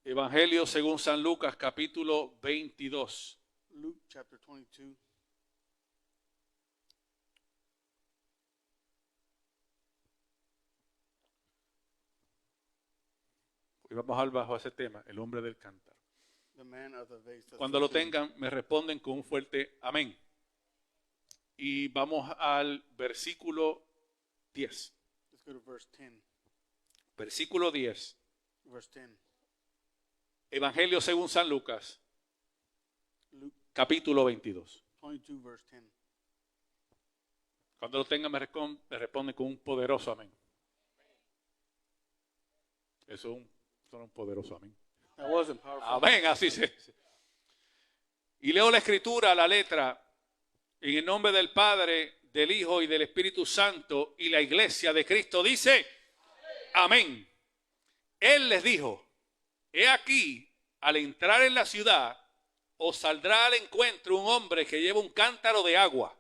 Evangelio según San Lucas, capítulo 22. Luke chapter 22. Hoy vamos a hablar bajo ese tema, el hombre del cántaro. The man of the vase. Cuando lo tengan, me responden con un fuerte amén. Y vamos al versículo 10. Let's go to verse 10. Versículo 10. Verse 10. Evangelio según San Lucas, Luke capítulo 22. 22, verse 10. Cuando lo tengan, me responden con un poderoso amén. Eso es un poderoso amén. That wasn't powerful. Amén, así se dice. Y leo la escritura, la letra, en el nombre del Padre, del Hijo y del Espíritu Santo, y la iglesia de Cristo dice, amén. Él les dijo, he aquí, al entrar en la ciudad, os saldrá al encuentro un hombre que lleva un cántaro de agua.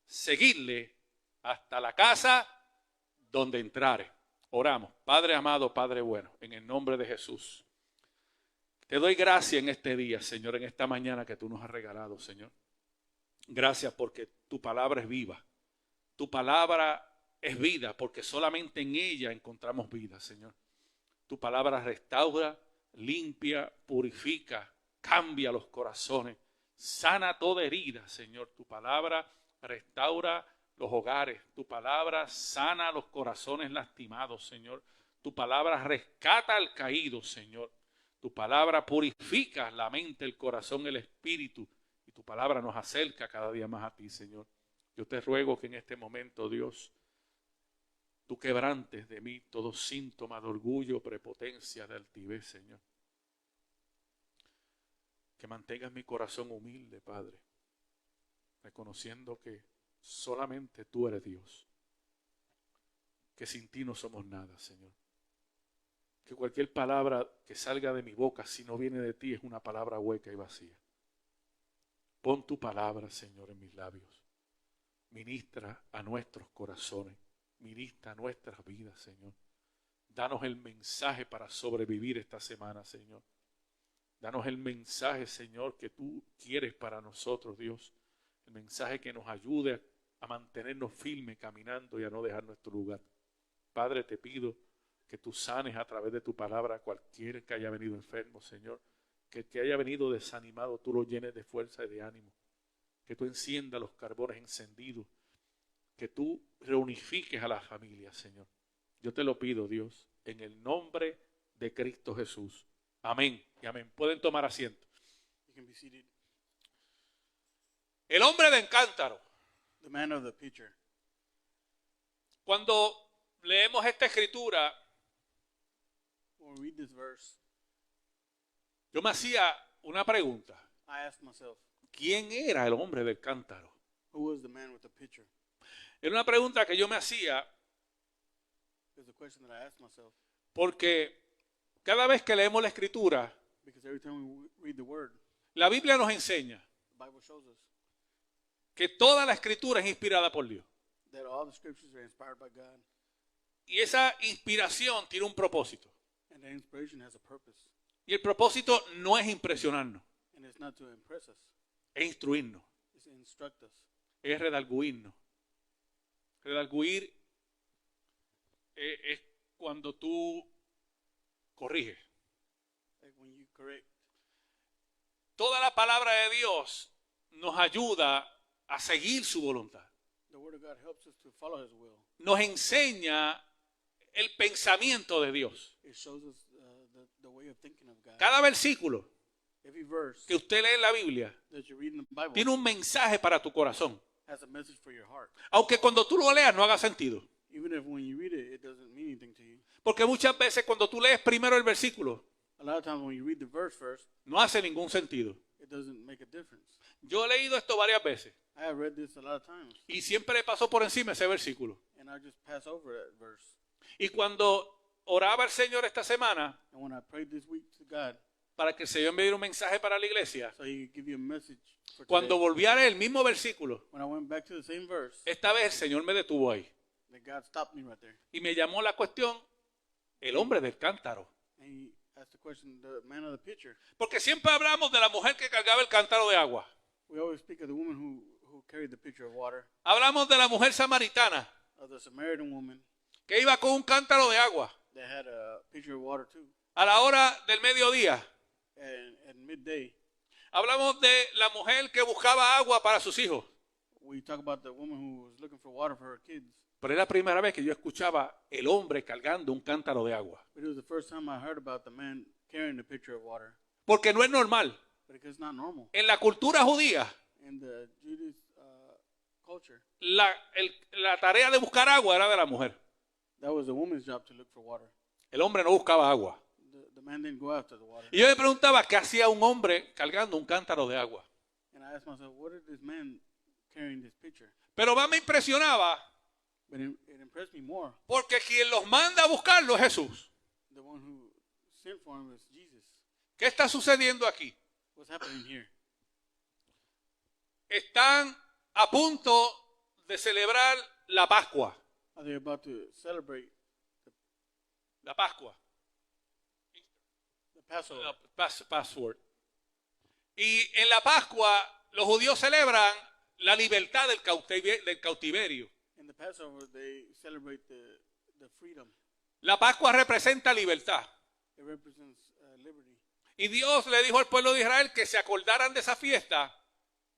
Seguidle hasta la casa donde entrare. Oramos. Padre amado, Padre bueno, en el nombre de Jesús. Te doy gracias en este día, Señor, en esta mañana que tú nos has regalado, Señor. Gracias porque tu palabra es viva. Tu palabra es vida porque solamente en ella encontramos vida, Señor. Tu palabra restaura, limpia, purifica, cambia los corazones, sana toda herida, Señor. Tu palabra restaura los hogares. Tu palabra sana los corazones lastimados, Señor. Tu palabra rescata al caído, Señor. Tu palabra purifica la mente, el corazón, el espíritu. Y tu palabra nos acerca cada día más a ti, Señor. Yo te ruego que en este momento, Dios, tú quebrantes de mí todo síntoma de orgullo, prepotencia, de altivez, Señor. Que mantengas mi corazón humilde, Padre, reconociendo que solamente tú eres Dios. Que sin ti no somos nada, Señor. Que cualquier palabra que salga de mi boca, si no viene de ti, es una palabra hueca y vacía. Pon tu palabra, Señor, en mis labios. Ministra a nuestros corazones. Ministra a nuestras vidas, Señor. Danos el mensaje para sobrevivir esta semana, Señor. Danos el mensaje, Señor, que tú quieres para nosotros, Dios. El mensaje que nos ayude a mantenernos firmes caminando y a no dejar nuestro lugar. Padre, te pido que tú sanes a través de tu palabra a cualquiera que haya venido enfermo, Señor. Que el que haya venido desanimado, tú lo llenes de fuerza y de ánimo. Que tú enciendas los carbones encendidos. Que tú reunifiques a la familia, Señor. Yo te lo pido, Dios, en el nombre de Cristo Jesús. Amén y amén. Pueden tomar asiento. You can be seated. El hombre del cántaro. The man of the pitcher. Cuando leemos esta escritura, When we read this verse, yo me hacía una pregunta. I asked myself, ¿Quién era el hombre del cántaro? who was the man with the pitcher? Era una pregunta que yo me hacía It's a question that I asked myself porque cada vez que leemos la escritura, because every time we read the word, la Biblia nos enseña the Bible shows us que toda la escritura es inspirada por Dios. that all the scriptures are inspired by God, Y esa inspiración tiene un propósito. and the inspiration has a purpose, Y el propósito no es impresionarnos, and it's not to impress us, es instruirnos, it's to instruct us. es redarguirnos. Redarguir es cuando tú corriges. Like when you correct. Toda la palabra de Dios nos ayuda a seguir su voluntad. The word of God helps us to follow his will. Nos enseña el pensamiento de Dios. It shows us the way of thinking of God. Cada versículo Every verse que usted lee en la Biblia that you read in the Bible tiene un mensaje para tu corazón. has a message for your heart. Aunque cuando tú lo leas no haga sentido. Even if when you read it, it doesn't mean anything to you. Porque muchas veces cuando tú lees primero el versículo, A lot of times when you read the verse first, no hace ningún sentido. it doesn't make a difference. Yo he leído esto varias veces I have read this a lot of times, y siempre le paso por encima ese versículo. and I just pass over that verse. Y cuando oraba al Señor esta semana And when I prayed this week to God, para que el Señor me diera un mensaje para la iglesia, so he could give you a message for cuando today, volví a leer el mismo versículo, when I went back to the same verse, esta vez el Señor me detuvo ahí that God stopped me right there. y me llamó la cuestión el hombre del cántaro. And asked the question, the man of the pitcher. Porque siempre hablamos de la mujer que cargaba el cántaro de agua. We always speak of the woman who carried the pitcher of water, Hablamos de la mujer samaritana of the Samaritan woman que iba con un cántaro de agua that had a pitcher of water too. a la hora del mediodía. And at midday, Hablamos de la mujer que buscaba agua para sus hijos. we talk about the woman who was looking for water for her kids. Pero era la primera vez que yo escuchaba el hombre cargando un cántaro de agua. But it was the first time I heard about the man carrying the pitcher of water. Porque no es normal. But it's not normal. En la cultura judía, In the Judas culture, la tarea de buscar agua era de la mujer. that was the woman's job to look for water. El hombre no buscaba agua. The man didn't go after the water. Y yo me preguntaba qué hacía un hombre cargando un cántaro de agua. And I asked myself, what is this man carrying this pitcher? Pero más me impresionaba But it impressed me more. porque quien los manda a buscarlo es Jesús. The one who sent for him was Jesus. ¿Qué está sucediendo aquí? What's happening here? Están a punto de celebrar la Pascua. Are they about to celebrate La Pascua. the Passover? La password. Y en la Pascua los judíos celebran la libertad del cautiverio. In the Passover, they celebrate the freedom. La Pascua representa libertad. It represents liberty. Y Dios le dijo al pueblo de Israel que se acordaran de esa fiesta,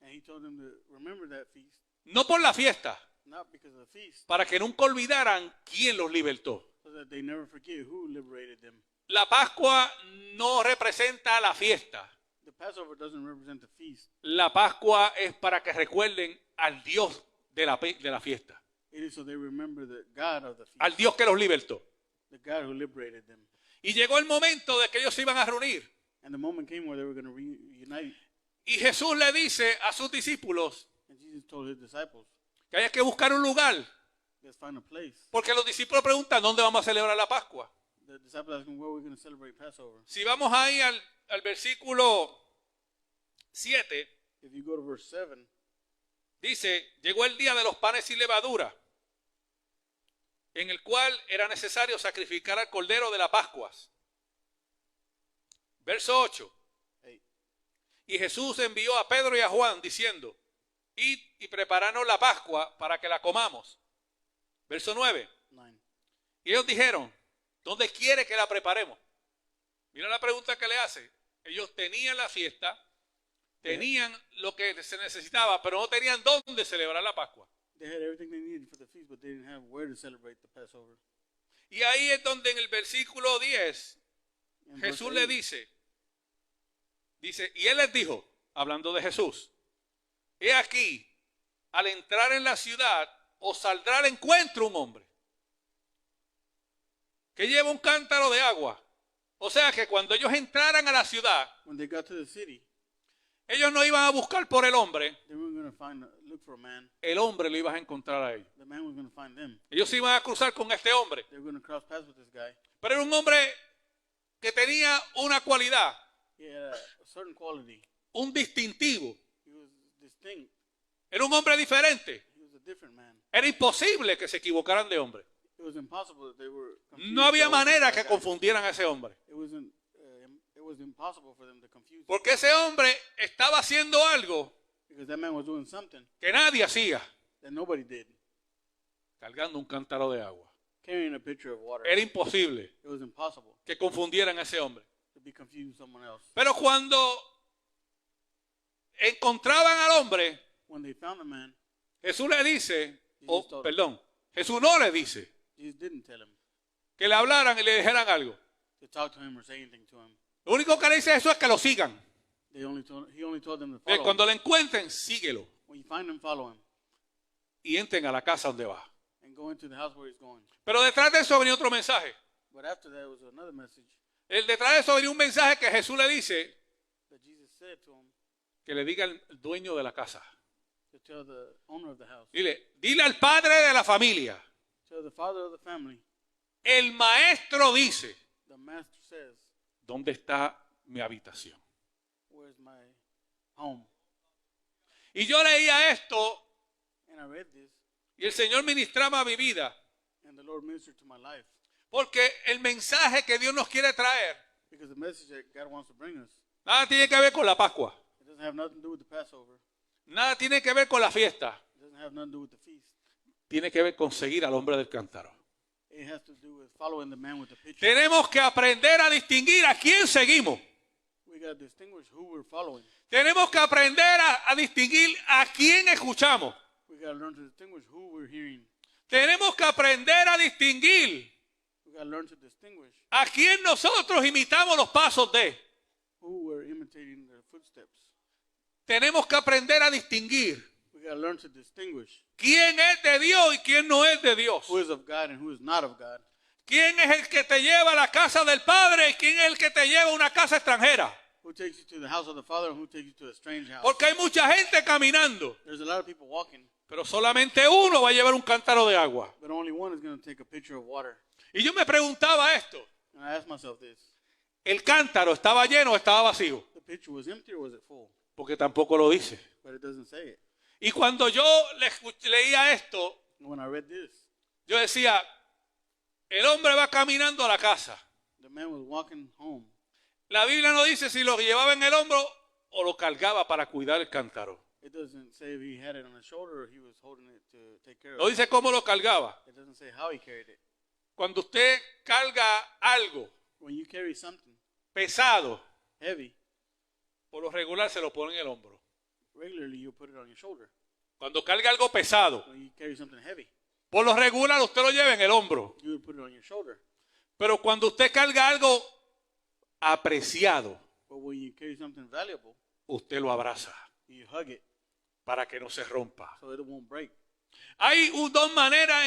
And he told them to remember that feast, no por la fiesta, not because of the feast, para que nunca olvidaran quién los libertó. so that they never forget who liberated them. La Pascua no representa la fiesta. The Passover doesn't represent the feast. La Pascua es para que recuerden al Dios de la fiesta, It is so they remember the God of the feast, al Dios que los libertó. the God who liberated them. Y llegó el momento de que ellos se iban a reunir. And the moment came where they were going to reunite. Y Jesús le dice a sus discípulos And Jesus told his disciples, que hay que buscar un lugar. let's find a place. Porque los discípulos preguntan, ¿dónde vamos a celebrar la Pascua? The disciples asked him, where are we going to celebrate Passover? Si vamos ahí al versículo 7, If you go to verse 7, dice, llegó el día de los panes sin levadura, en el cual era necesario sacrificar al cordero de las Pascuas. Verso 8. 8. Y Jesús envió a Pedro y a Juan diciendo, id y preparanos la Pascua para que la comamos. Verso 9. 9. Y ellos dijeron, ¿dónde quiere que la preparemos? Mira la pregunta que le hace. Ellos tenían la fiesta, tenían lo que se necesitaba, pero no tenían dónde celebrar la Pascua. They had everything they needed for the feast, but they didn't have where to celebrate the Passover. Y ahí es donde en el versículo 10 In verse Jesús 8, le dice, y él les dijo, hablando de Jesús, he aquí, al entrar en la ciudad, os saldrá al encuentro un hombre que lleva un cántaro de agua. O sea que cuando ellos entraran a la ciudad, when they got to the city, ellos no iban a buscar por el hombre, they weren't going to look for a man. el hombre lo iba a encontrar a ellos. The man was going to find them. Ellos se iban a cruzar con este hombre, They were going to cross paths with this guy. pero era un hombre que tenía una cualidad, He had a certain quality. un distintivo, He was distinct. era un hombre diferente. He was a different man. Era imposible que se equivocaran de hombre. It was impossible that they were confused. No había that was manera that que guy. confundieran a ese hombre. It was impossible for them to confuse him, Porque ese hombre estaba haciendo algo because that man was doing something que nadie hacía, that nobody did. cargando un cántaro de agua. Carrying a pitcher of water. Era imposible It was impossible que confundieran a ese hombre. to be confused with someone else. Pero cuando encontraban al hombre, When they found the man, Jesús le dice, Jesus Jesús no le dice Jesus didn't tell him que le hablaran y le dijeran algo. to talk to him or say anything to him. Lo único que le dice Jesús es que lo sigan. He only told them to Que follow cuando him. le encuentren, síguelo. When you find him, follow him. Y entren a la casa donde va. And go into the house where he's going. Pero detrás de eso venía otro mensaje. But after that was another message Detrás de eso venía un mensaje que Jesús le dice that Jesus said to him que le diga el dueño de la casa. to tell the owner of the house. Dile al padre de la familia. Tell the father of the family. El maestro dice, The master says, ¿dónde está mi habitación? where's my home? Y yo leía esto And I read this, y el Señor ministraba a mi vida. and the Lord ministered to my life. Porque el mensaje que Dios nos quiere traer Because the message that God wants to bring us, Nada tiene que ver con la Pascua. it doesn't have nothing to do with the Passover. Nada tiene que ver con la fiesta. It doesn't have nothing to do with the feast. Tiene que ver con seguir al hombre del cántaro. It has to do with following the man with the pitcher. Tenemos que aprender a distinguir a quién seguimos. We got to distinguish who we're following. Tenemos que aprender a distinguir a quién escuchamos. We got to learn to distinguish who we're hearing. Tenemos que aprender a distinguir We got to learn to distinguish a quién nosotros imitamos los pasos de. who we're imitating their footsteps. Tenemos que aprender a distinguir We got to learn to distinguish quién es de Dios y quién no es de Dios. who is of God and who is not of God. ¿Quién es el que te lleva a la casa del Padre y quién es el que te lleva a una casa extranjera? Who takes you to the house of the Father and who takes you to a strange house. Porque hay mucha gente caminando, There's a lot of people walking, pero solamente uno va a llevar un cántaro de agua. but only one is going to take a pitcher of water. Y yo me preguntaba esto, And I asked myself this. ¿el cántaro estaba lleno o estaba vacío? The pitcher was empty or was it full? Porque tampoco lo dice. But it doesn't say it. Y cuando yo leía esto, And when I read this, yo decía, el hombre va caminando a la casa. the man was walking home. La Biblia no dice si lo llevaba en el hombro o lo cargaba para cuidar el cántaro. It doesn't say if he had it on his shoulder or he was holding it to take care No of it. dice cómo lo cargaba. It doesn't say how he carried it. Cuando usted carga algo When you carry something pesado, heavy, por lo regular se lo pone en el hombro. regularly you put it on your shoulder. Cuando carga algo pesado, When you carry something heavy, por lo regular usted lo lleva en el hombro. you would put it on your shoulder. Pero cuando usted carga algo apreciado, But when you carry something valuable, usted lo abraza you hug it para que no se rompa. so it won't break. Hay dos maneras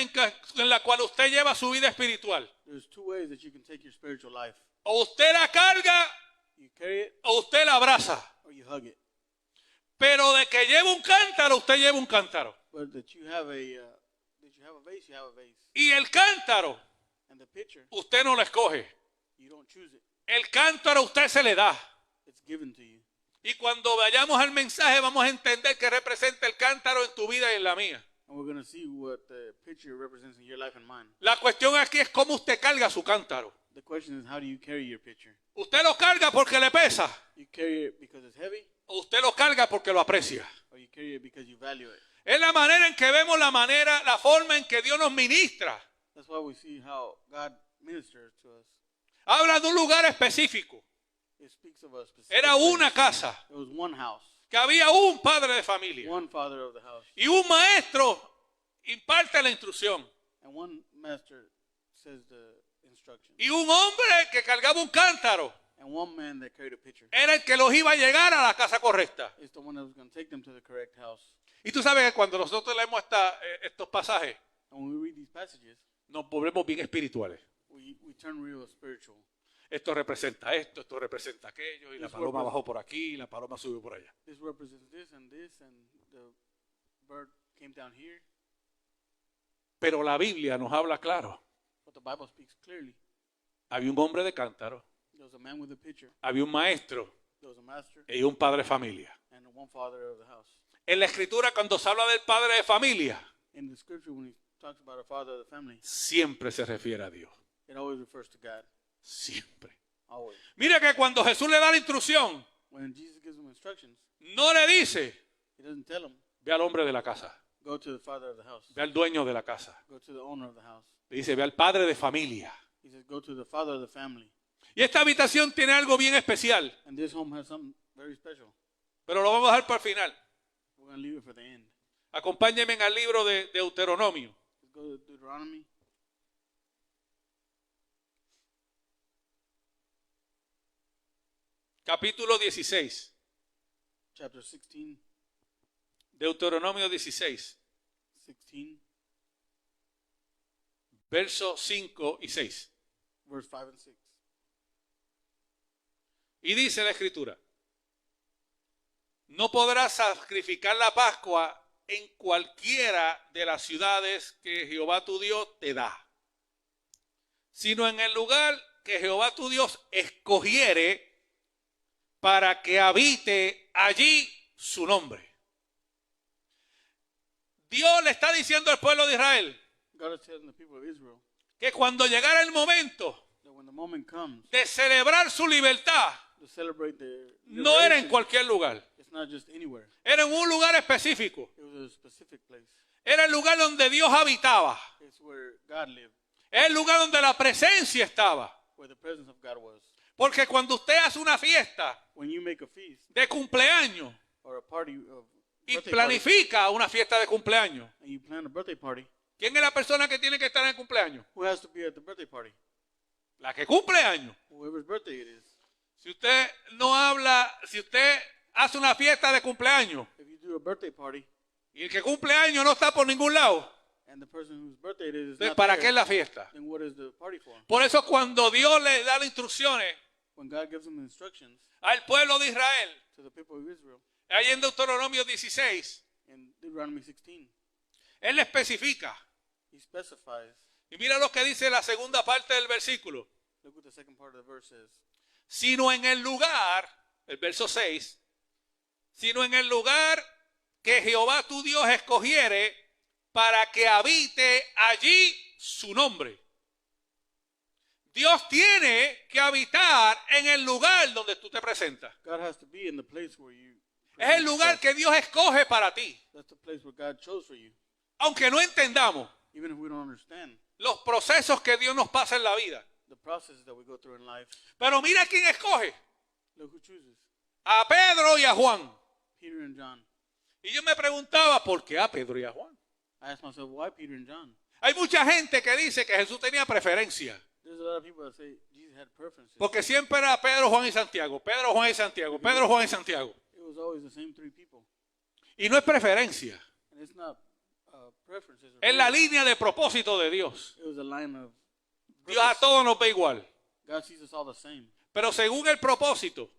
en la cual usted lleva su vida espiritual. There's two ways that you can take your spiritual life. O usted la carga You carry it o usted la abraza. or you hug it. Pero de que lleva un cántaro, usted lleva un cántaro. But that you have a vase, you have a vase. Y el cántaro, And the pitcher, usted no lo escoge. you don't choose it. El cántaro a usted se le da. It's given to you. Y cuando vayamos al mensaje vamos a entender qué representa el cántaro en tu vida y en la mía. And we're going to see what the pitcher represents in your life and mine. La cuestión aquí es cómo usted carga su cántaro. The question is, how do you carry your pitcher? ¿Usted lo carga porque le pesa? You carry it because it's heavy, ¿O usted lo carga porque lo aprecia? or you carry it because you value it? Es la manera en que vemos la forma en que Dios nos ministra. That's why we see how God ministers to us. Habla de un lugar específico. It speaks of a specific Era place. una casa, There was one house, que había un padre de familia. one father of the house, Y un maestro imparte la instrucción. and one master says the instruction, Y un hombre que cargaba un cántaro and one man that carried a pitcher era el que los iba a llegar a la casa correcta. is the one that was going to take them to the correct house. Y tú sabes que cuando nosotros leemos estos pasajes, And when we read these passages, nos volvemos bien espirituales. we turn real spiritual. Esto representa esto, esto representa aquello, y la paloma bajó por aquí, y la paloma subió por allá. This represents this, and the bird came down here. Pero la Biblia nos habla claro. But the Bible speaks clearly. Había un hombre de cántaro, There was a man with a pitcher, había un maestro there was a master, y un padre de familia. and one father of the house. En la escritura, cuando se habla del padre de familia, In the scripture, when he talks about a father of the family, siempre se refiere a Dios. it always refers to God. Siempre. Always. Mira que cuando Jesús le da la instrucción, When Jesus gives them instructions, no le dice, he doesn't tell them, ve al hombre de la casa, go to the father of the house, ve al dueño de la casa. go to the owner of the house. Le dice, ve al padre de familia. He says, go to the father of the family. Y esta habitación tiene algo bien especial, And this home has something very special. pero lo vamos a dejar para el final. We're going to leave it for the end. Acompáñenme al libro de Deuteronomio. Let's go to Deuteronomy. Capítulo 16. Chapter 16, Deuteronomio 16, 16, versos 5 y 6. verse 5 and 6. Y dice la escritura, no podrás sacrificar la Pascua en cualquiera de las ciudades que Jehová tu Dios te da, sino en el lugar que Jehová tu Dios escogiere para que habite allí su nombre. Dios le está diciendo al pueblo de Israel God is telling the people of Israel que cuando llegara el momento that when the moment comes de celebrar su libertad, to celebrate the no era en liberation, cualquier lugar. it's not just anywhere. Era en un lugar específico. It was a specific place. Era el lugar donde Dios habitaba. It's where God lived, Es el lugar donde la presencia estaba. where the presence of God was. Porque cuando usted hace una fiesta When you make a feast de cumpleaños or a party of y birthday party, planifica una fiesta de cumpleaños, and you plan a birthday party, ¿quién es la persona que tiene que estar en el cumpleaños? who has to be at the birthday party? La que cumple años. Whoever's birthday it is. Si usted no habla, si usted hace una fiesta de cumpleaños If you do a birthday party y el que cumple años no está por ningún lado, and the person whose birthday it is entonces, not ¿para there, qué es la fiesta? then what is the party for? Por eso cuando Dios le da las instrucciones When God gives them instructions al pueblo de Israel, to the people of Israel ahí en Deuteronomio 16, in Deuteronomy 16, Él le especifica. he specifies. Y mira lo que dice la segunda parte del versículo. Look what the second part of the verse says. Sino en el lugar, el verso 6, sino en el lugar que Jehová tu Dios escogiere para que habite allí su nombre. Dios tiene que habitar en el lugar donde tú te presentas. God has to be in the place where you. Es el lugar que Dios escoge para ti. That's the place where God chose for you. Aunque no entendamos Even if we don't understand los procesos que Dios nos pasa en la vida. the process that we go through in life, Pero mira quién escoge. look who chooses. A Pedro y a Juan. Peter and John. Y yo me preguntaba, ¿por qué a Pedro y a Juan? I asked myself, why Peter and John? Hay mucha gente que dice que Jesús tenía preferencia. There's a lot of people that say Jesus had preferences. Porque siempre era Pedro, Juan y Santiago. Pedro, Juan y Santiago. Pedro, Juan y Santiago. It was always the same three people. Y no es preferencia. And it's not preferences. Or Es la favorites. línea de propósito de Dios. It was a line of Dios a purpose. todos nos ve igual. God sees us all the same. Pero según el propósito,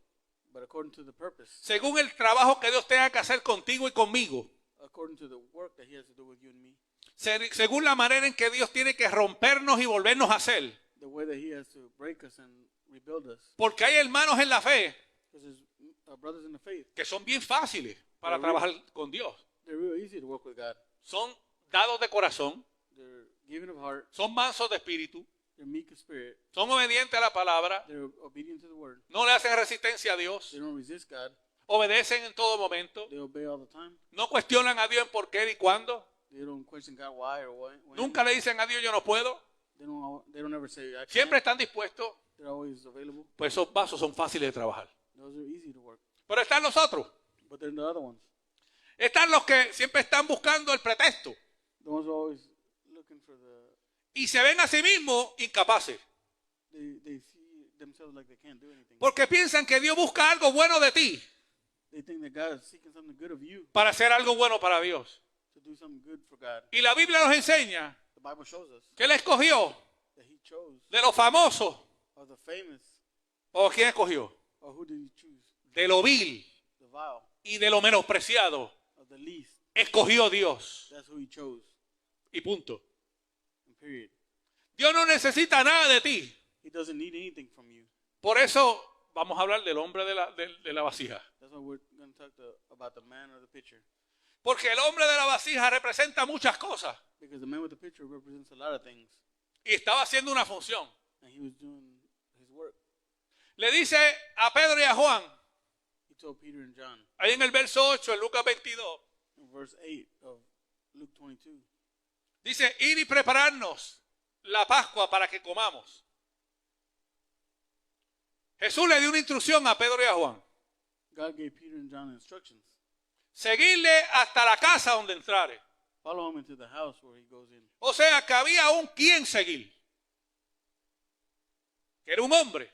But according to the purpose, según el trabajo que Dios tenga que hacer contigo y conmigo, according to the work that he has to do with you and me, según la manera en que Dios tiene que rompernos y volvernos a hacer. the way that he has to break us and rebuild us. Porque hay hermanos en la fe Because there's brothers in the faith. que son bien fáciles para trabajar con Dios. They're real easy to work with God. Son dados de corazón, They're giving of heart. son mansos de espíritu, They're meek of spirit. son obedientes a la palabra, They're obedient to the word. no le hacen resistencia a Dios, They don't resist God. obedecen en todo momento, They obey all the time. no cuestionan a Dios en por qué y cuándo, They don't question God why or when. nunca le dicen a Dios yo no puedo, They don't ever say I can't. siempre están dispuestos, They're always available. pues esos vasos son fáciles de trabajar. Those are easy to work. Pero están los otros, But then the other ones, están los que siempre están buscando el pretexto the ones who are always looking for the, y se ven a sí mismos incapaces, they see themselves like they can't do anything. porque piensan que Dios busca algo bueno de ti They think that God is seeking something good of you para hacer algo bueno para Dios. to do something good for God. Y la Biblia nos enseña The Bible shows us que Él escogió that he chose de los famosos, of the famous, o quién escogió, or who did he choose? de lo vil The vile, y de lo menospreciado, of the least. escogió Dios. That's who he chose. Y punto. And period. Dios no necesita nada de ti. He doesn't need anything from you. Por eso vamos a hablar del hombre de la vasija. That's why we're going to talk about the man of the pitcher. Porque el hombre de la vasija representa muchas cosas. Because the man with the pitcher represents a lot of things. Y estaba haciendo una función. And he was doing his work. Le dice a Pedro y a Juan, He told Peter and John ahí en el verso 8, en Lucas 22, in verse 8 of Luke 22. dice, ir y prepararnos la Pascua para que comamos. Jesús le dio una instrucción a Pedro y a Juan. God gave Peter and John instructions. Seguirle hasta la casa donde entrare. Follow him into the house where he goes in. O sea, que había aún quien seguir. Que era un hombre.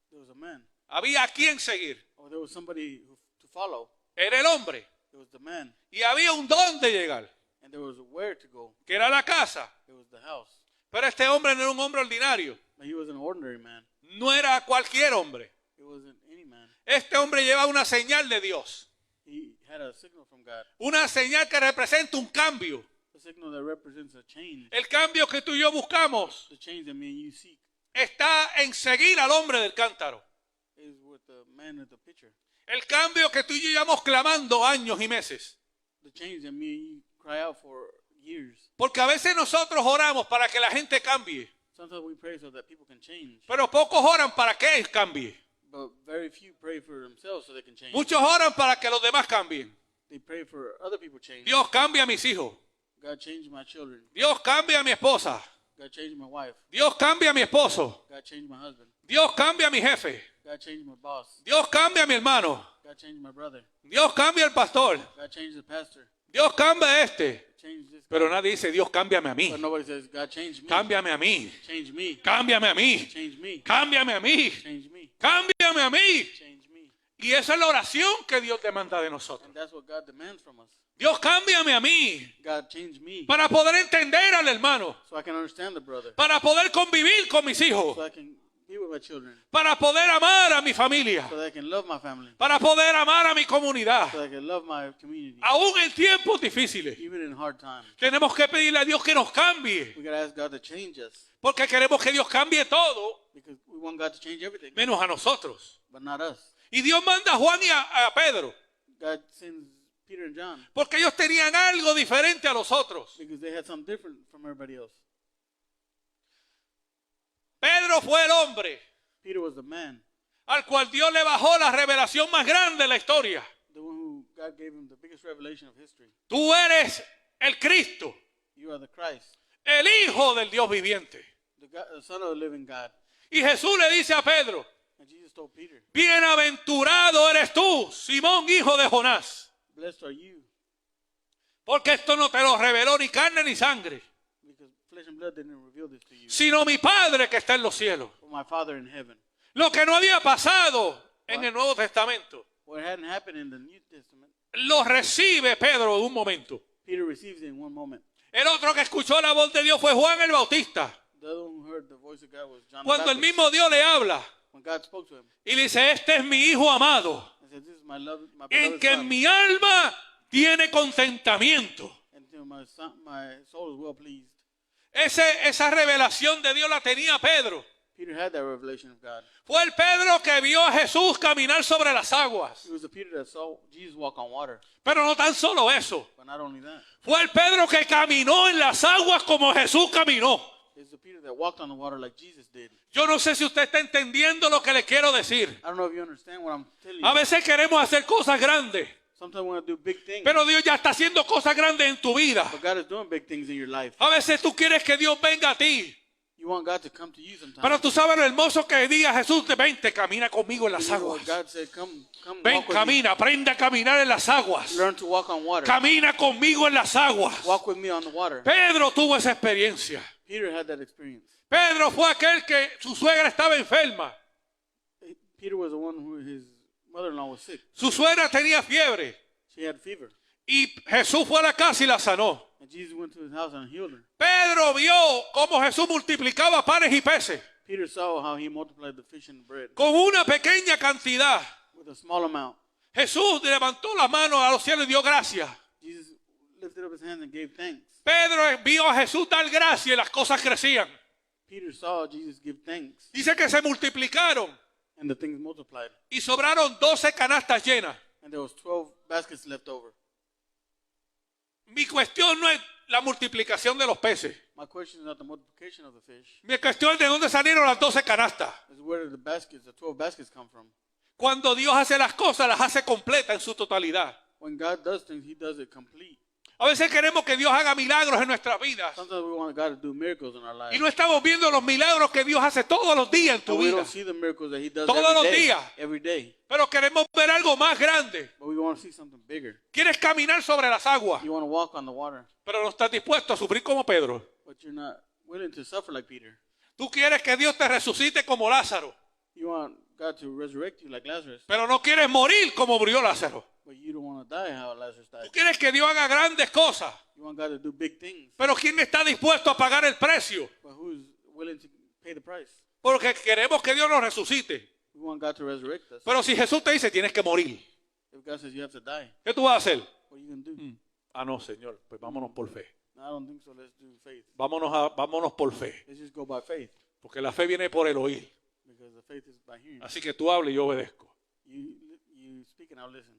There was a man. Había a quien seguir. Or there was somebody to follow. Era el hombre. There was the man. Y había un dónde llegar. And there was where to go. Que era la casa. It was the house. Pero este hombre no era un hombre ordinario. But he was an ordinary man. No era cualquier hombre. It wasn't any man. Este hombre llevaba una señal de Dios. He had a signal from God. Una señal que representa un cambio. A signal that represents a change. El cambio que tú y yo buscamos The change that me and you seek está en seguir al hombre del cántaro. is with the man at the pitcher. El cambio que tú y yo llevamos clamando años y meses. The change that me and you cry out for years. Porque a veces nosotros oramos para que la gente cambie. Sometimes we pray so that people can change, Pero pocos oran para que Él cambie. but very few pray for themselves so they can change. Muchos oran para que los demás cambien. They pray for other people change. Dios, cambia a mis hijos. God change my children. Dios, cambia a mi esposa. God change my wife. Dios, cambia a mi esposo. God change my husband. Dios, cambia a mi jefe. God change my boss. Dios, cambia a mi hermano. God change my brother. Dios, cambia al pastor. God change the pastor. Dios, cambia a este. Change this guy. Pero nadie dice, Dios, cámbiame a mí. But nobody says, God change me. Cámbiame a mí. Change me. Cámbiame a mí. Change me. Cámbiame a mí. Change me. Cámbiame a mí. Change me. Y esa es la oración que Dios demanda de nosotros. And that's what God demands from us. Dios, cámbiame a mí. God change me. Para poder entender al hermano. So I can understand the brother. Para poder convivir con mis hijos. So I can be with my children. Para poder amar a mi familia. So that I can love my family. Para poder amar a mi comunidad. So that I can love my community. Aún en tiempos difíciles. Even in hard times. Tenemos que pedirle a Dios que nos cambie. We got to ask God to change us. Porque queremos que Dios cambie todo, Because we want God to change everything. menos a nosotros. But not us. Y Dios manda a Juan y a Pedro. God sends Peter and John. Porque ellos tenían algo diferente a los otros. Because they had something different from everybody else. Pedro fue el hombre Peter was the man. al cual Dios le bajó la revelación más grande de la historia. The one who God gave him the biggest revelation of history. Tú eres el Cristo, You are the Christ. el Hijo del Dios viviente. The Son of the living God. Y Jesús le dice a Pedro, And Jesus told Peter, bienaventurado eres tú, Simón, hijo de Jonás. blessed are you. Porque esto no te lo reveló ni carne ni sangre, Because flesh and blood didn't reveal this to you. sino mi Padre que está en los cielos. But my Father in heaven. Lo que no había pasado en el Nuevo Testamento, What hadn't happened in the New Testament, lo recibe Pedro en un momento. Peter receives it in one moment. El otro que escuchó la voz de Dios fue Juan el Bautista. The other one who heard the voice of God was John the Cuando el Baptist. mismo Dios le habla When God spoke to him, y le dice, este es mi Hijo amado, he said, this is my en beloved que son. mi alma tiene contentamiento. And my soul is well pleased. Esa revelación de Dios la tenía Pedro. Peter had that revelation of God. Fue el Pedro que vio a Jesús caminar sobre las aguas. It was the Peter that saw Jesus walk on water. Pero no tan solo eso. But not only that, Fue el Pedro que caminó en las aguas como Jesús caminó. it's the Peter that walked on the water like Jesus did. Yo no sé si usted está entendiendo lo que le quiero decir. I don't know if you understand what I'm telling A you. veces queremos hacer cosas grandes, Sometimes we want to do big things. pero Dios ya está haciendo cosas grandes en tu vida. But God is doing big things in your life. A veces tú quieres que Dios venga a ti, You want God to come to you sometimes. pero tú sabes lo hermoso que diga Jesús, vente, camina conmigo en las You know aguas. what God said, come Ven, walk with camina, aprende a caminar en las aguas. me. Learn to walk on water. Camina conmigo en las aguas. Walk with me on the water. Pedro tuvo esa experiencia. Peter had that experience. Pedro fue aquel que su suegra estaba enferma. Peter was the one who his mother-in-law was sick. Su suegra tenía fiebre She had fever. y Jesús fue a la casa y la sanó. And Jesus went to his house and healed her. Pedro vio cómo Jesús multiplicaba panes y peces Peter saw how he multiplied the fish and bread con una pequeña cantidad. with a small amount. Jesús levantó las manos a los cielos y dio gracias. Jesus lifted up his hand and gave thanks. Pedro vio a Jesús dar gracias y las cosas crecían. Peter saw Jesus give thanks, Dice que se multiplicaron and the things multiplied. y sobraron 12 canastas llenas. And there was 12 baskets left over. Mi cuestión no es la multiplicación de los peces. My question is not the multiplication of the fish. Mi cuestión es de dónde salieron las 12 canastas. It's where did the 12 baskets come from? Cuando Dios hace las cosas, las hace completas en su totalidad. When God does things, he does it complete. A veces queremos que Dios haga milagros en nuestras vidas Sometimes we want God to do miracles in our y lives. no estamos viendo los milagros que Dios hace todos los días en tu But we vida. don't see the miracles that he does Todos los every day. días. Every day. Pero queremos ver algo más grande. But we want to see something bigger. Quieres caminar sobre las aguas, You want to walk on the water, pero no estás dispuesto a sufrir como Pedro. but you're not willing to suffer like Peter. Tú quieres que Dios te resucite como Lázaro, You want God to resurrect you like Lazarus, pero no quieres morir como murió Lázaro. but you don't want to die how Lazarus Tú died. quieres que Dios haga grandes cosas, You want God to do big things, pero ¿quién está dispuesto a pagar el precio? but who's willing to pay the price? Porque queremos que Dios nos resucite. We want God to resurrect us. Pero si Jesús te dice tienes que morir, If God says you have to die, ¿qué tú vas a hacer? what are you going to do? Ah, no, Señor, pues vámonos por fe. No, I don't think so. Let's do faith. Vámonos por fe. Let's just go by faith, Porque la fe viene por el oír. because the faith is by hearing. Así que tú hablas y yo obedezco. You speak and I'll listen.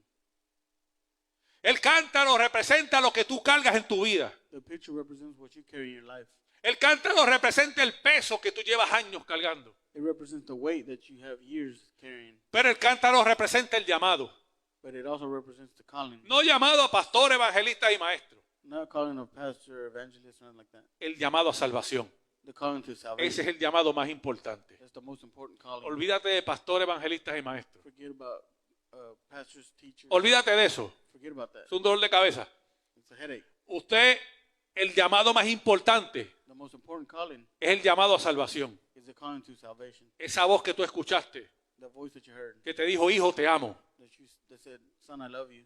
El cántaro representa lo que tú cargas en tu vida. The picture represents what you carry in your life. El cántaro representa el peso que tú llevas años cargando. It represents the weight that you have years carrying, Pero el cántaro representa el llamado. but it also represents the calling. No llamado a pastor, evangelista y maestro. Not calling of pastor, evangelist, or anything like that. El llamado a salvación. The calling to Ese salvation. es el llamado más importante. That's the most important calling. Olvídate de pastor, evangelistas y maestros. Forget about pastors, teachers. Olvídate de eso. Forget about that. Es un dolor de cabeza. It's a headache. Usted, el llamado más importante The most important calling es el llamado a salvación. is the calling to salvation. Esa voz que tú escuchaste, The voice that you heard que te dijo, hijo, te amo. that said, "Son, I love you.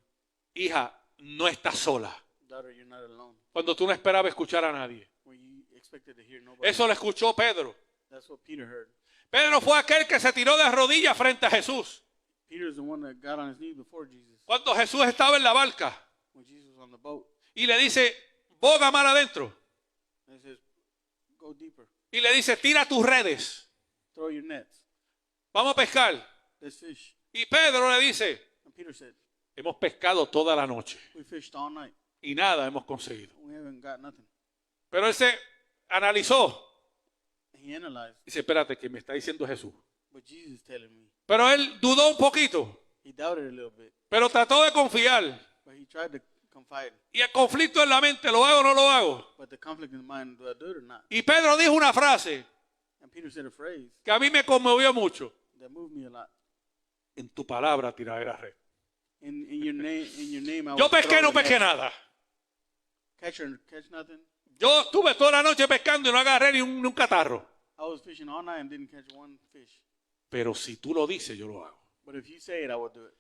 Hija, no estás sola. Daughter, you're not alone." Cuando tú no esperabas escuchar a nadie. When you expected to hear nobody. Eso lo escuchó Pedro. That's what Peter heard. Pedro fue aquel que se tiró de rodillas frente a Jesús. Peter is the one that got on his knees before Jesus. Cuando Jesús estaba en la barca When Jesus was on the boat, y le dice, boga mar adentro. and he says, "Go deeper. Y le dice, tira tus redes. Throw your nets. Vamos a pescar. Let's fish." Y Pedro le dice, And Peter said, hemos pescado toda la noche "We fished all night. y nada hemos conseguido. We haven't got nothing." Pero él se analizó. He analyzed, Dice, espérate, que me está diciendo Jesús. but Jesus is telling me. Pero él dudó un poquito, He doubted a little bit, pero trató de confiar. but he tried to confide. Y el conflicto en la mente, ¿lo hago o no lo hago? But the conflict in the mind, do I do it or not? Y Pedro dijo una frase And Peter said a phrase que a mí me conmovió mucho. that moved me a lot. En tu palabra tiraré la red. In your name, I Yo will pesqué, throw no the pesqué net. nada. Catch nothing. Yo estuve toda la noche pescando y no agarré ni un catarro. I was fishing all night and didn't catch one fish. Pero si tú lo dices, yo lo hago. But if you say it, I will do it.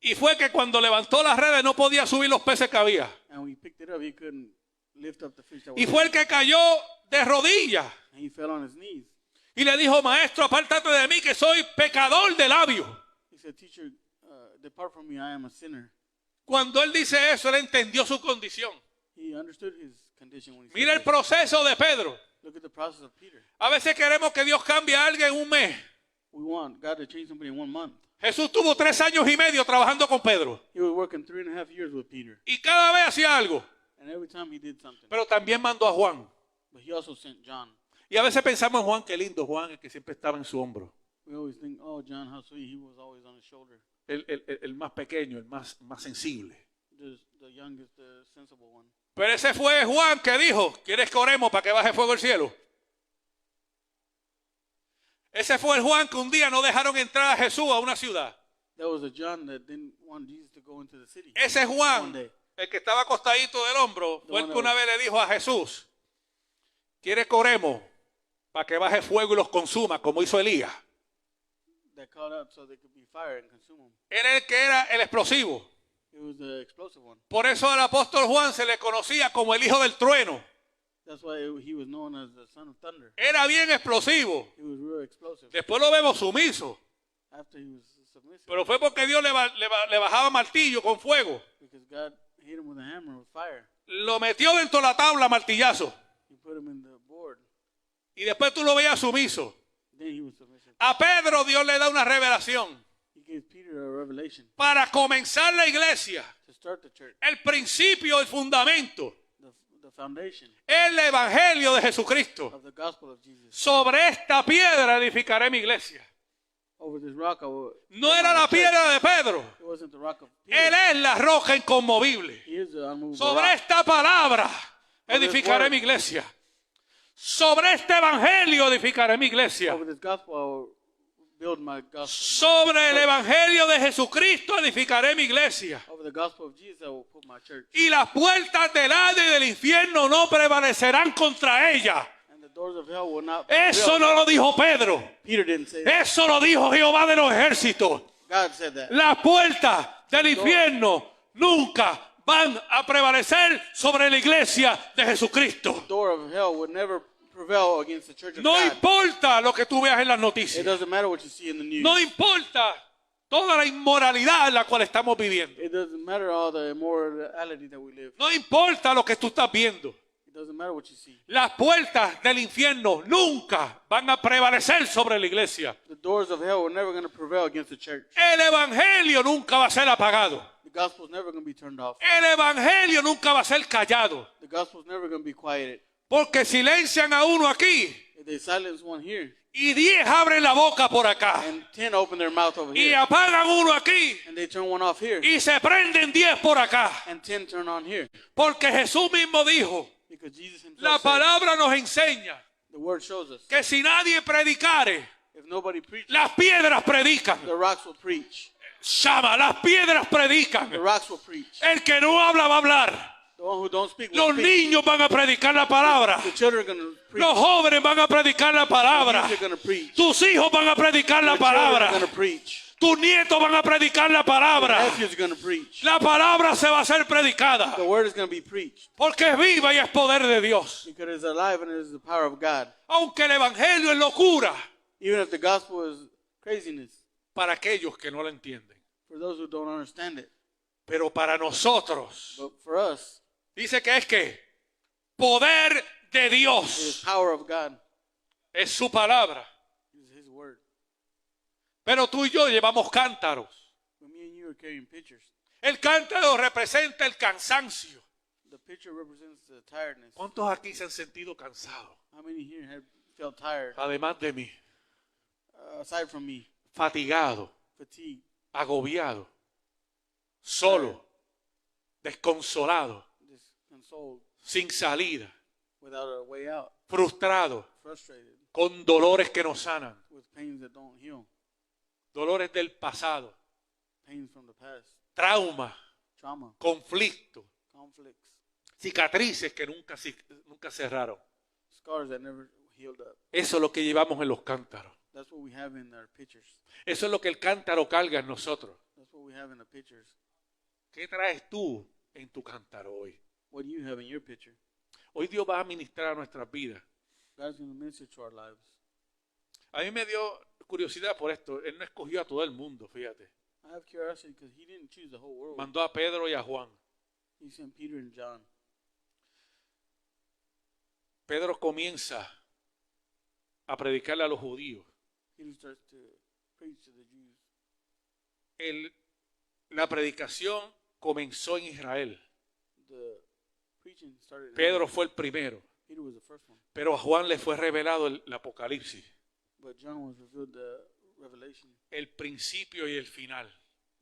Y fue que cuando levantó las redes no podía subir los peces que había. And when he picked it up, he couldn't lift up the fish that was Y fue el que cayó de rodillas. and he fell on his knees. Y le dijo, maestro, apártate de mí que soy pecador de labios. He said, "Teacher, depart from me, I am a sinner." Cuando él dice eso, él entendió su condición. He understood his condition when he Mira el said that. proceso de Pedro. Look at the process of Peter. A veces queremos que Dios cambie a alguien en un mes. We want God to change somebody in 1 month. Jesús tuvo 3 años y medio trabajando con Pedro. He was working 3.5 years with Peter. Y cada vez hacía algo. And every time he did something. Pero también mandó a Juan. But he also sent John. Y a veces pensamos en Juan, qué lindo Juan, el que siempre estaba en su hombro. We always think, "Oh, John, how sweet. He was always on his shoulder." El más pequeño, el más sensible. The youngest, the sensible one. Pero ese fue Juan que dijo, ¿quieres que oremos para que baje fuego del cielo? Ese fue el Juan que un día no dejaron entrar a Jesús a una ciudad. That was a John that didn't want Jesus to go into the city. Ese One Juan, day. el que estaba acostadito del hombro, fue el que una vez le dijo a Jesús, ¿quieres que oremos para que baje fuego y los consuma como hizo Elías? That called out so they could be fire and consume him. Era el que era el explosivo. It was the explosive one. Por eso al apóstol Juan se le conocía como el hijo del trueno. That's why he was known as the son of thunder. Era bien explosivo. He was real explosive. Después lo vemos sumiso. After he was submissive. Pero fue porque Dios le bajaba martillo con fuego. Because God hit him with a hammer with fire. Lo metió dentro de la tabla martillazo. He put him in the board. Y después tú lo veías sumiso. Then he was submissive. A Pedro Dios le da una revelación. He gave Peter a revelation Para comenzar la iglesia, to start the church. el principio, el fundamento, The foundation el evangelio de Jesucristo. of the gospel of Jesus. Sobre esta piedra edificaré mi iglesia. Over this rock I will No build era my la church. piedra de Pedro. It wasn't the rock of Él Peter. es la roca inconmovible. He is the unmovable Sobre rock. esta palabra edificaré word. mi iglesia. Sobre este evangelio edificaré mi iglesia. Over this gospel I will build my gospel. Sobre el evangelio de Jesucristo edificaré mi iglesia. Over the gospel of Jesus I will put my church. Y las puertas del Hades y del infierno no prevalecerán contra ella. And the doors of hell will not Eso prevail. no lo dijo Pedro. Peter didn't say that. Eso lo dijo Jehová de los ejércitos. God said that. Las puertas del infierno nunca van a prevalecer sobre la iglesia de Jesucristo. The door of hell would never prevail against the church of No God. importa lo que tú veas en las It noticias. doesn't matter what you see in the news. No importa toda la inmoralidad en la cual estamos viviendo. It doesn't matter all the immorality that we live. No importa lo que tú estás viendo. It doesn't matter what you see. Las puertas del infierno nunca van a prevalecer sobre la iglesia. The doors of hell were never going to prevail against the church. El evangelio nunca va a ser apagado. The gospel is never going to be turned off. El evangelio nunca va a ser callado. The gospel is never going to be quieted. Porque silencian a uno aquí If they silence one here, y 10 abren la boca por acá. and 10 open their mouth over Y here, apagan uno aquí and they turn one off here, y se prenden 10 por acá. and 10 turn on here. Porque Jesús mismo dijo, Because Jesus la himself said, palabra nos enseña the word shows us, que si nadie predicare, if nobody preaches, las piedras predican. the rocks will preach. Llama, las piedras predican. The rocks will preach. El que no habla va a hablar. The one who don't speak will Los speak. niños van a predicar la palabra. The children are going to preach. Los jóvenes van a predicar la The palabra. youth are going to preach. Tus hijos van a predicar la The children are palabra. going to preach. Tus nietos van a predicar la The palabra. nephews are going to preach. La palabra se va a ser predicada. The word is going to be preached. Porque es viva y es poder de Dios. Because it is alive and it is the power of God. Aunque el evangelio es locura Even if the gospel is craziness, para aquellos que no lo entienden. for those who don't understand it. Pero para nosotros, But for us, dice que es que poder de it is Dios power of God. es su palabra. It is his word. Pero tú y yo llevamos cántaros. But me and you are carrying pictures. El cántaro representa el cansancio. The picture represents the tiredness. ¿Cuántos aquí se han sentido cansados? How many here have felt tired? Además de mí, Aside from me, fatigado, fatigued, agobiado, solo, desconsolado, disconsoled, sin salida, without a way out, frustrado, frustrated, con dolores que no sanan, with pains that don't heal, dolores del pasado, pains from the past, trauma, trauma, conflicto, conflicts, cicatrices que nunca cerraron. scars that never healed up. Eso es lo que llevamos en los cántaros. That's what we have in our pictures. Eso es lo que el cántaro carga en nosotros. That's what we have in the pictures. ¿Qué traes tú en tu cántaro hoy? What do you have in your picture? Hoy Dios va a ministrar a nuestras vidas. God's going to minister to our lives. A mí me dio curiosidad por esto. Él no escogió a todo el mundo, fíjate. I have curiosity because he didn't choose the whole world. Mandó a Pedro y a Juan. He sent Peter and John. Pedro comienza a predicarle a los judíos. Peter starts to preach to the Jews. La predicación comenzó en Israel. The preaching started in Pedro Israel. fue el primero, Peter was the first one. pero a Juan le fue revelado el Apocalipsis, But John was revealed the revelation, el principio y el final.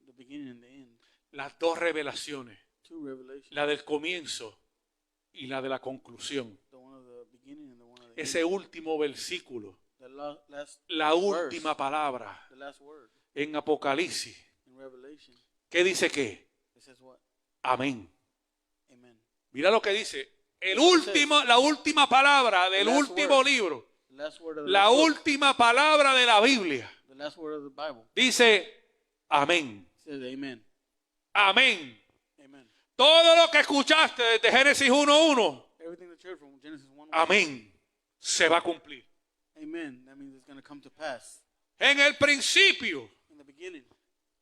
the beginning and the end. Las dos revelaciones, Two revelations. la del comienzo y la de la conclusión. The one of the beginning and the one of the Ese end. último versículo, The last la verse, última palabra the last word en Apocalipsis. in Revelation. ¿Qué dice qué? It says what? Amén. Amen. Mira lo que dice. La última palabra del The last último word. libro, The last word of the la last book. última palabra de la Biblia, The last word of the Bible. dice amén. It says amen. Amén. Amen. Todo lo que escuchaste desde Génesis 1:1, Everything that you heard from Genesis 1. amén, se va a cumplir. Amen. That means it's going to come to pass. En el principio In the beginning.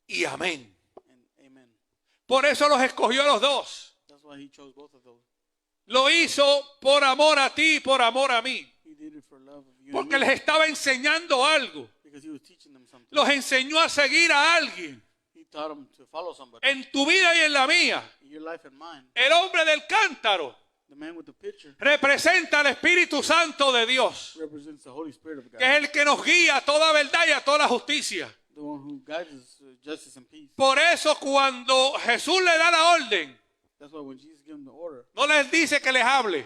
y amén. And amen. Por eso los escogió a los dos. That's why he chose both of those. Lo hizo por amor a ti y por amor a mí. He did it for love of you and Porque me, les estaba enseñando algo. because he was teaching them something. Los enseñó a seguir a alguien He taught them to follow somebody. en tu vida y en la mía. In your life and mine. El hombre del cántaro The man with the picture representa al Espíritu Santo de Dios, represents the Holy Spirit of God. que es el que nos guía a toda verdad y a toda justicia. The one who guides us to justice and peace. Por eso cuando Jesús le da la orden, That's why when Jesus gave them the order, no les dice que les hable,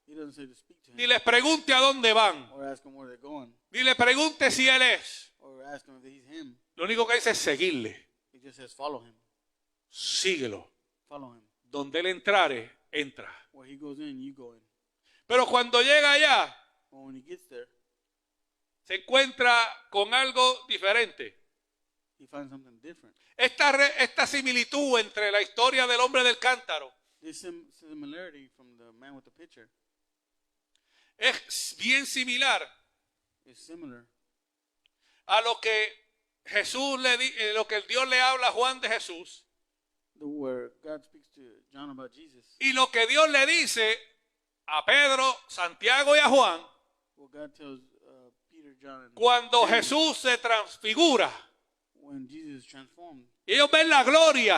he doesn't say to speak to ni him les pregunte a dónde van, or ask him where they're going ni le pregunte si Él es. or ask him if he's him. Lo único que dice es seguirle. He just says follow him. Síguelo. Follow him. Donde Él entrare, entra. Where he goes in, you go in. Pero cuando llega allá, But when he gets there, se encuentra con algo diferente. he finds something different. Esta similitud entre la historia del hombre del cántaro This similarity from the man with the picture es bien similar is similar a lo que lo que Dios le habla a Juan de Jesús to where God speaks to John about Jesus. y lo que Dios le dice a Pedro, Santiago y a Juan What God tells Peter, John, and cuando James Jesús se transfigura. when Jesus is transformed Y ellos ven la gloria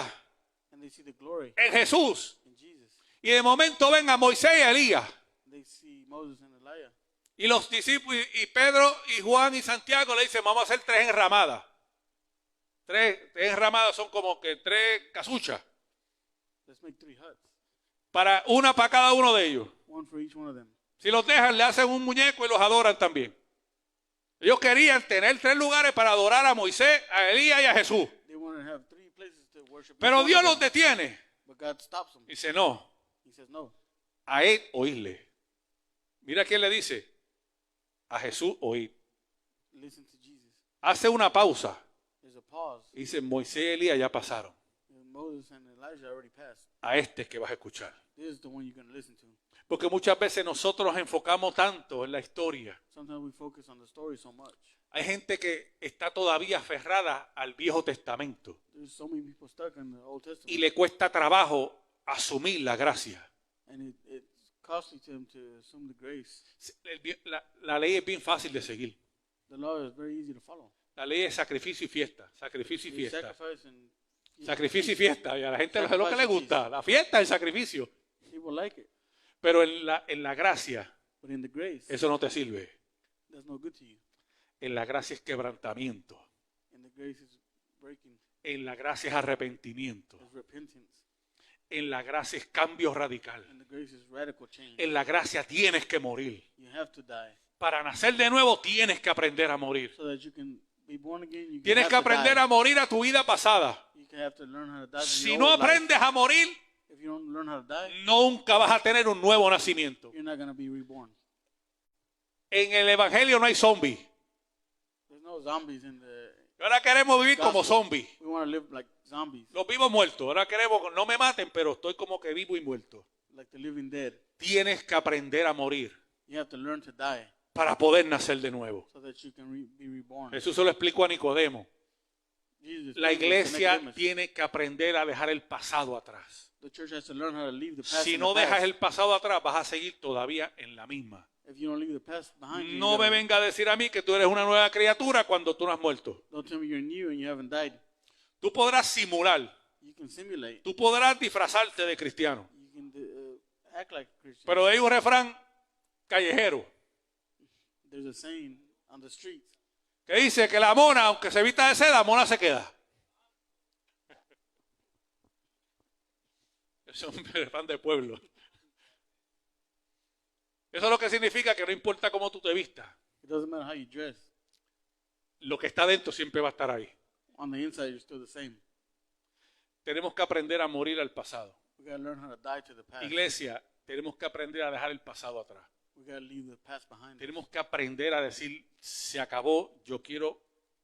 and they see the glory en Jesús in Jesus. y de momento ven a Moisés y a Elías. they see Moses and Elijah. Y los discípulos, y Pedro y Juan y Santiago le dicen, vamos a hacer 3 enramadas. 3 enramadas son como que 3 casuchas. Let's make 3 huts. Una para cada uno de ellos. One for each one of them. Si los dejan, le hacen un muñeco y los adoran también. Ellos querían tener 3 lugares para adorar a Moisés, a Elías y a Jesús. They wanted to have 3 places to worship. Pero each Dios one of los them. detiene. But God stops them. Dice, no, He says no. a él oírle. Mira quién le dice. A Jesús oír. Listen to Jesus. Hace una pausa. There's a pause. Y dice, Moisés y Elías ya pasaron. And Moses and Elijah already passed. A este es que vas a escuchar. This is the one you're going to listen to. Porque muchas veces nosotros nos enfocamos tanto en la historia. Sometimes we focus on the story so much. Hay gente que está todavía aferrada al Viejo Testamento There's so many people stuck in the Old Testament. y le cuesta trabajo asumir la gracia. And it's costly to them to assume the grace. La ley es bien fácil de seguir. The law is very easy to follow. La ley es sacrificio y fiesta, sacrificio y You fiesta, sacrifice and sacrificio y fiesta. Y a la gente es lo que le gusta, la fiesta, el sacrificio. people like it. Pero en la gracia, But in the grace, eso no te sirve. that's no good to you. En la gracia es quebrantamiento. And the grace is breaking, En la gracia es arrepentimiento. is repentance. En la gracia es cambio radical. And the grace is radical change. En la gracia tienes que morir. You have to die. Para nacer de nuevo tienes que aprender a morir. So that you can be born again, you Tienes have que to aprender die. a morir a tu vida pasada. You can have to learn how to die. to Si your no old life. aprendes a morir, If you don't learn how to die, nunca vas a tener un nuevo nacimiento. you're not going to be reborn. En el Evangelio no hay zombies. There's no zombies in the... Ahora queremos vivir como gospel. zombies. We want to live like zombies, Los vivos muertos. Ahora queremos, no me maten, pero estoy como que vivo y muerto. like the living dead. Tienes que aprender a morir You have to learn to die para poder nacer de nuevo. so that you can be reborn. Jesús se lo explico a Nicodemo. Jesus La told us to iglesia Nicodemus, tiene que aprender a dejar el pasado atrás. the church has to learn how to leave the past Si in no the dejas past. el pasado atrás, vas a seguir todavía en la misma. If you don't leave the past behind you, No me venga a decir a mí que tú eres una nueva criatura cuando tú no has muerto. don't tell me you're new and you haven't died. Tú podrás simular, You can simulate. tú podrás disfrazarte de cristiano, You can act like a Christian. pero hay un refrán callejero There's a saying on the streets. que dice que la mona, aunque se vista de seda, mona se queda. Eso es un refrán de pueblo. Eso es lo que significa que no importa cómo tú te vistas, It doesn't matter how you dress. lo que está dentro siempre va a estar ahí. On the inside, you're still the same. Tenemos que aprender a morir al pasado. We got to learn how to die to the past. Iglesia, tenemos que aprender a dejar el pasado atrás. We got to leave the past behind us. Tenemos que aprender a decir, se acabó, yo quiero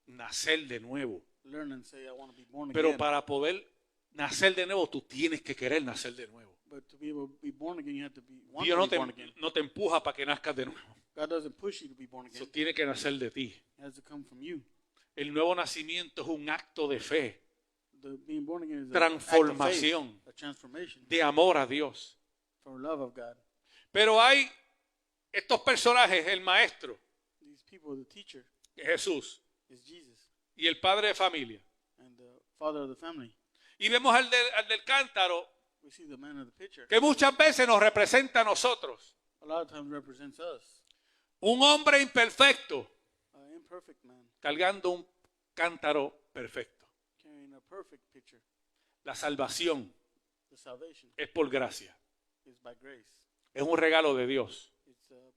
nacer de nuevo. Learn and say, I want to be born Pero again. para poder nacer de nuevo, tú tienes que querer nacer de nuevo. But to be able to be born again, you have to want Dios to no be te, born again. no te empuja para que nazcas de nuevo. God doesn't push you to be born Eso again. tiene que nacer de ti. It has to come from you. El nuevo nacimiento es un acto de fe, The being born again is an act of transformación, faith, a transformation de amor a Dios. for love of God. Pero hay estos personajes, el maestro, These people, the teacher que es Jesús, is Jesus y el padre de familia. and the father of the family. Y vemos al del cántaro, We see the man of the picture. que muchas veces nos representa a nosotros. A lot of times represents us, Un hombre imperfecto an imperfect man cargando un cántaro perfecto. carrying a perfect picture. La salvación The salvation es por gracia. is by grace. Es un regalo de Dios. It's a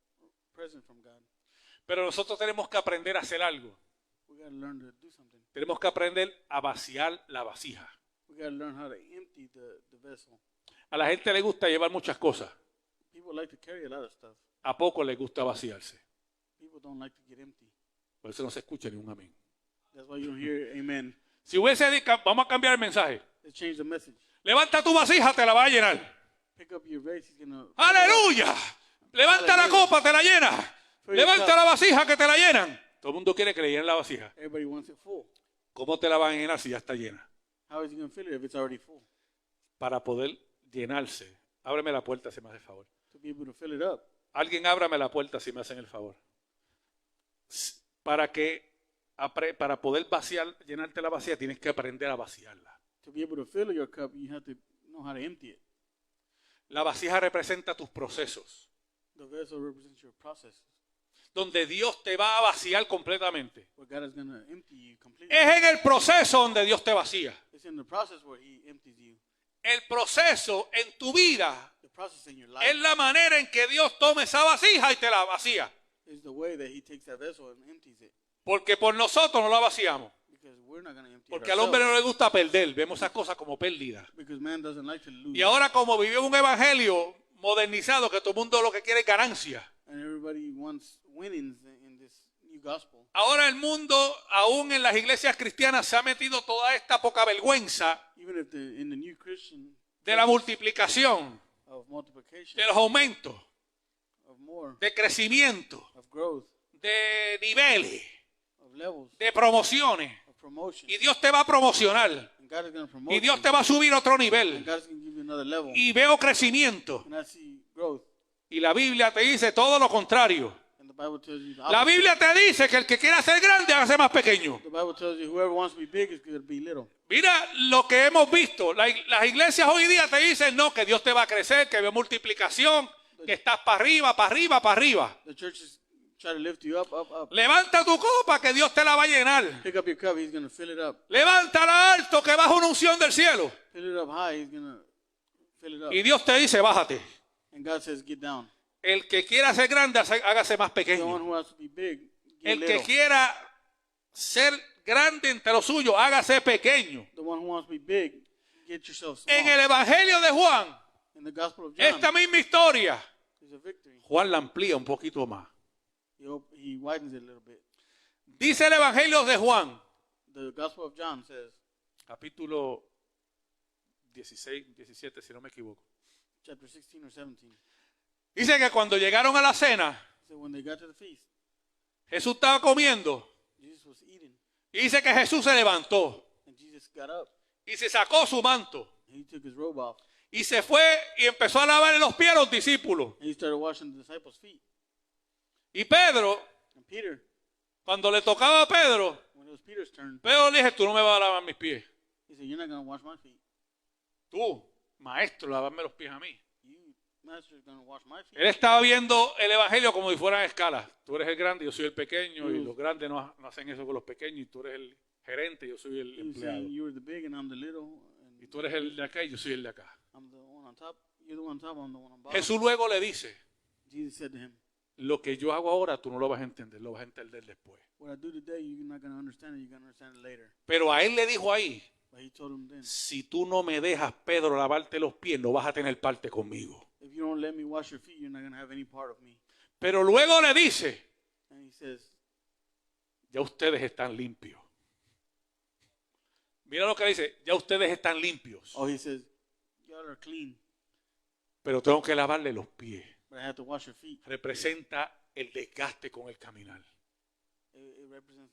present from God. Pero nosotros tenemos que aprender a hacer algo. We got to learn to do something. Tenemos que aprender a vaciar la vasija. We got to learn how to empty the vessel. A la gente le gusta llevar muchas cosas. People like to carry a lot of stuff. A poco le gusta vaciarse. People don't like to get empty. Por eso no se escucha ni un amén. That's why you don't hear amen. Si hubiese dicho, vamos a cambiar el mensaje. Let's change the message. Levanta tu vasija, te la va a llenar. Pick up your vase. He's gonna. ¡Aleluya! Levanta la copa, te la llena. Levanta la vasija, que te la llenan. Todo el mundo quiere que le llenen la vasija. Everybody wants it full. ¿Cómo te la van a llenar si ya está llena? How is he gonna fill it if it's already full? Para poder llenarse. Ábreme la puerta si me hace el favor. To be able to fill it up. Alguien ábrame la puerta si me hacen el favor. Para poder vaciar, llenarte la vacía, tienes que aprender a vaciarla. To be able to fill your cup, you have to know how to empty it. La vasija representa tus procesos. The vessel represents your processes, donde Dios te va a vaciar completamente. where God is going to empty you completely. Es en el proceso donde Dios te vacía. It's in the process where He empties you. El proceso en tu vida The process in your es life la manera en que Dios toma esa vasija y te la vacía. is the way that He takes that vessel and empties it. Porque por nosotros no la vaciamos. Because we're not going to empty Porque it al hombre no ourselves. le gusta perder. Vemos esas cosas como pérdidas. Because man doesn't like to lose. Y ahora como vivimos un evangelio modernizado que todo el mundo lo que quiere es ganancia. And everybody wants winnings in this new gospel. Ahora el mundo, aún en las iglesias cristianas, se ha metido toda esta poca vergüenza Even if in the new Christian de la multiplicación, of multiplication, de los aumentos, of more, de crecimiento, of growth, de niveles, of levels, de promociones. of promotion. Y Dios te va a promocionar. And God is going to promote Y Dios you. te va a subir a otro And nivel. God is going to give you another level. Y veo crecimiento. And I see growth. Y la Biblia te dice todo lo contrario. And the Bible tells you the La opposite. Biblia te dice que el que quiera ser grande, hágase más pequeño. The Bible tells you whoever wants to be big is going to be little. Mira lo que hemos visto. Las iglesias hoy día te dicen, no, que Dios te va a crecer, que ve multiplicación, que estás para arriba, para arriba, para arriba. The churches try to lift you up, up, up. Levanta tu copa que Dios te la va a llenar. Pick up your cup, He's going to fill it up. Levántala alto que baja una unción del cielo. Fill it up high, He's going to fill it up. Y Dios te dice, bájate. And God says, get down. El que quiera ser grande, hágase más The one pequeño. who wants to be big, get El little. que quiera ser grande entre los suyos, hágase pequeño. The one who wants to be big, get yourself small. En el Evangelio de Juan, In the Gospel of John, esta misma historia, there's a victory. Juan la amplía un poquito más. He widens it a little bit. Dice el Evangelio de Juan, The Gospel of John says, capítulo 16, 17, si no me equivoco. chapter 16 or 17. Dice que cuando llegaron a la cena, So when they got to the feast, Jesús estaba comiendo Jesus was eating. y dice que Jesús se levantó And Jesus got up. y se sacó su manto And he took his robe off. y se fue y empezó a lavarle los pies a los discípulos. And he started washing the disciples' feet. Y Pedro, And Peter, cuando le tocaba a Pedro, when it was Peter's turn, Pedro le dije, tú no me vas a lavar mis pies. he said, you're not going to wash my feet. Tú, maestro, lavarme los pies a mí. You, master, is going to wash my feet. Él estaba viendo el evangelio como si fueran escalas. Tú eres el grande, yo soy el pequeño, y los grandes no hacen eso con los pequeños, y tú eres el gerente, yo soy el He was empleado. saying, you were the big and I'm the little. Y And tú eres el de acá y yo soy el de acá. I'm the one on top. You're the one on top, I'm the one on bottom. Jesús luego le dice, Jesus said to him, lo que yo hago ahora tú no lo vas a entender, lo vas a entender después. what I do today, you're not going to understand it. You're going to understand it later. Pero a él le dijo ahí, But he told him then, si tú no me dejas, Pedro, lavarte los pies, no vas a tener parte conmigo. if you don't let me wash your feet, you're not going to have any part of me. Pero luego le dice, And he says, ya ustedes están limpios. Mira lo que dice, ya ustedes están limpios, oh, he says, y'all are clean, pero tengo que lavarle los pies. but I have to wash your feet. Representa el desgaste con el caminar. It represents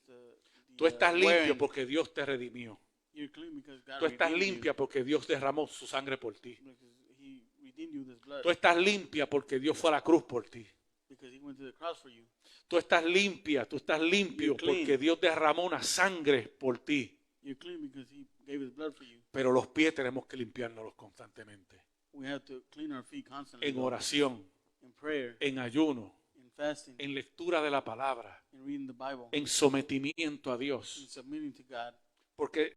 Tú estás limpio wearing. porque Dios te redimió. You're clean because God Tú estás redeemed limpia porque Dios derramó su sangre por ti. you. Because he redeemed you with his blood. Tú estás limpia porque Dios fue a la cruz por ti. Because he went to the cross for you. Tú estás limpia, tú estás limpio You're clean. porque Dios derramó una sangre por ti. You're clean because he gave his blood for you. Pero los pies tenemos que limpiárnoslos constantemente. We have to clean our feet constantly. En oración, In prayer, en ayuno, in fasting, en lectura de la palabra, in reading the Bible, en sometimiento a in Dios. submitting to God. Porque